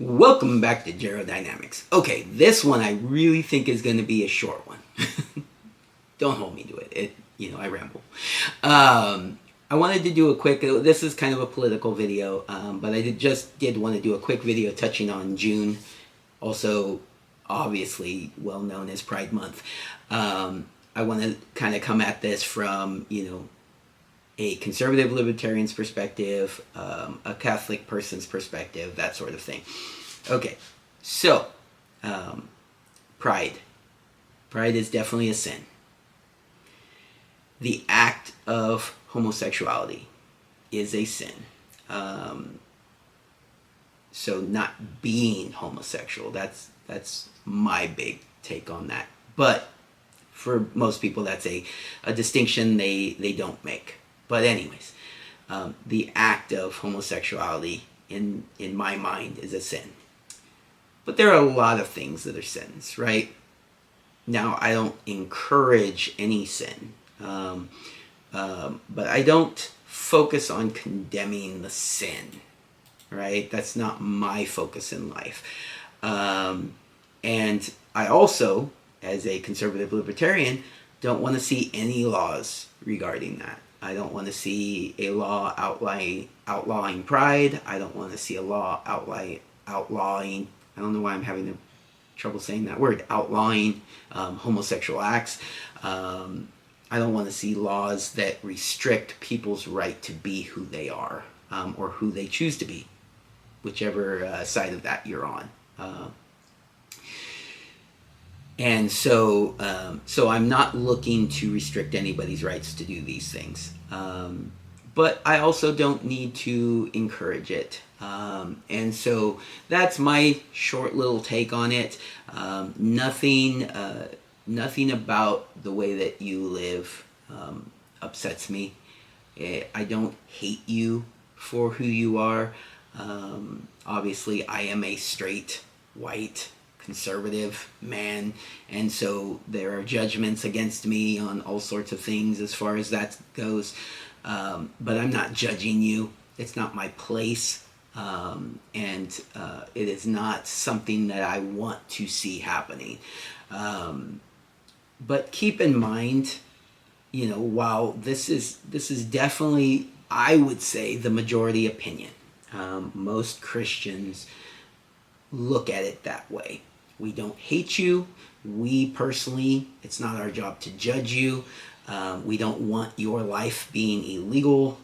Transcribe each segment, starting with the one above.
Welcome back to Dynamics. Okay, this one I really think is going to be a short one. Don't hold me to it. I ramble. I wanted to do a quick. This is kind of a political video, but I just did want to do a quick video touching on June, also obviously well known as Pride Month. I want to kind of come at this from a conservative libertarian's perspective, a Catholic person's perspective, that sort of thing. Okay, so pride. Pride is definitely a sin. The act of homosexuality is a sin. So not being homosexual, that's my big take on that. But for most people, that's a distinction they don't make. But anyways, the act of homosexuality in my mind is a sin. But there are a lot of things that are sins, right? Now, I don't encourage any sin, but I don't focus on condemning the sin, right? That's not my focus in life. And I also, as a conservative libertarian, don't want to see any laws regarding that. I don't want to see a law outlawing pride. I don't want to see a law outlawing, I don't know why I'm having trouble saying that word, outlawing homosexual acts. I don't want to see laws that restrict people's right to be who they are, or who they choose to be, whichever side of that you're on. And so I'm not looking to restrict anybody's rights to do these things. But I also don't need to encourage it. And so that's my short little take on it. Nothing about the way that you live upsets me. I don't hate you for who you are. Obviously, I am a straight, white, conservative man, and so there are judgments against me on all sorts of things as far as that goes, but I'm not judging you. It's not my place, and it is not something that I want to see happening. But keep in mind, while this is definitely, I would say, the majority opinion, most Christians look at it that way. We don't hate you. We personally, it's not our job to judge you. We don't want your life being illegal.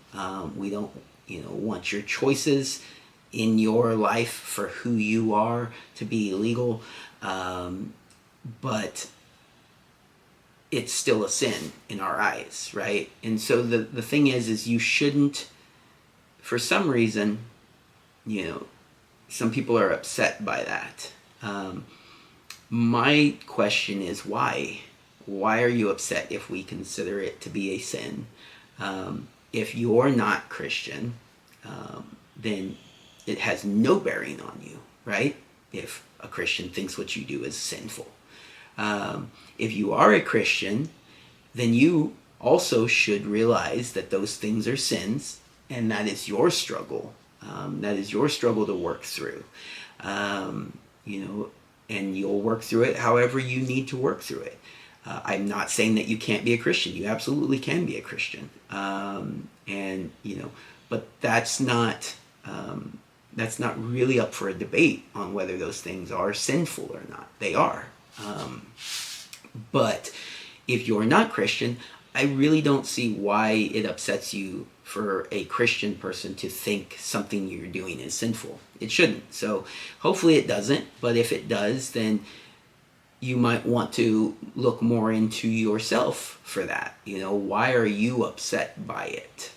We don't, want your choices in your life for who you are to be illegal. But it's still a sin in our eyes, right? And so the thing is you shouldn't, for some reason, some people are upset by that. My question is why? Why are you upset if we consider it to be a sin? If you're not Christian, then it has no bearing on you, right? If a Christian thinks what you do is sinful. If you are a Christian, then you also should realize that those things are sins, and that is your struggle. That is your struggle to work through. And you'll work through it however you need to work through it. I'm not saying that you can't be a Christian. You absolutely can be a Christian. But that's not really up for a debate on whether those things are sinful or not. They are. But if you're not Christian, I really don't see why it upsets you for a Christian person to think something you're doing is sinful. It shouldn't. So hopefully it doesn't, but if it does, then you might want to look more into yourself for that. Why are you upset by it?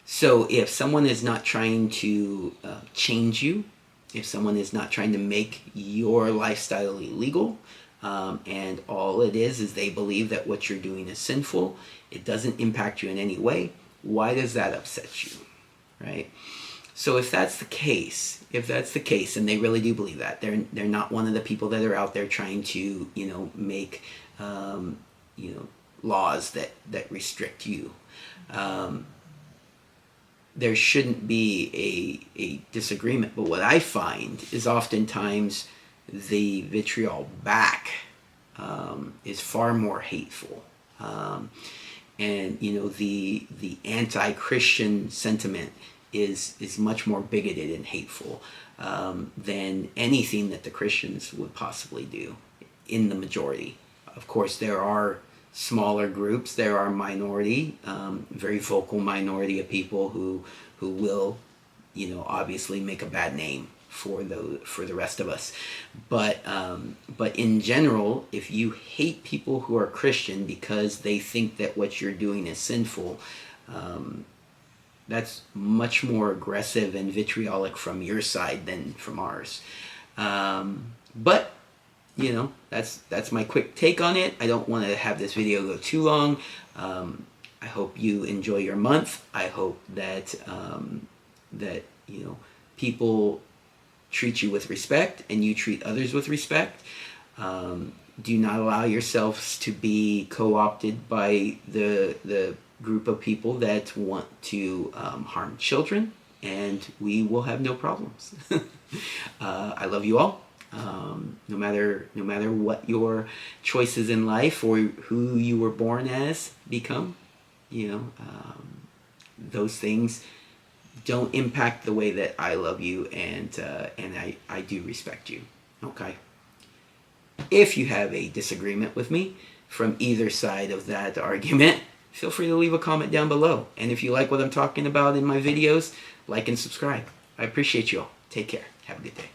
So if someone is not trying to change you, if someone is not trying to make your lifestyle illegal, and all it is they believe that what you're doing is sinful, it doesn't impact you in any way, why does that upset you, right? So if that's the case, and they really do believe that, they're not one of the people that are out there trying to, make, laws that restrict you, there shouldn't be a disagreement. But what I find is oftentimes the vitriol back is far more hateful. And you know, the anti-Christian sentiment is much more bigoted and hateful than anything that the Christians would possibly do in the majority. Of course, there are smaller groups, there are minority, very vocal minority of people who will, you know, obviously make a bad name for the rest of us. But in general, if you hate people who are Christian because they think that what you're doing is sinful, that's much more aggressive and vitriolic from your side than from ours. But you know, that's my quick take on it. I don't want to have this video go too long. I hope you enjoy your month. I hope that that you know, people treat you with respect and you treat others with respect. Do not allow yourselves to be co-opted by the group of people that want to harm children, and we will have no problems. I love you all. No matter what your choices in life or who you were born as become, you know, those things don't impact the way that I love you, and I do respect you. Okay. If you have a disagreement with me from either side of that argument, feel free to leave a comment down below. And if you like what I'm talking about in my videos, like and subscribe. I appreciate you all. Take care. Have a good day.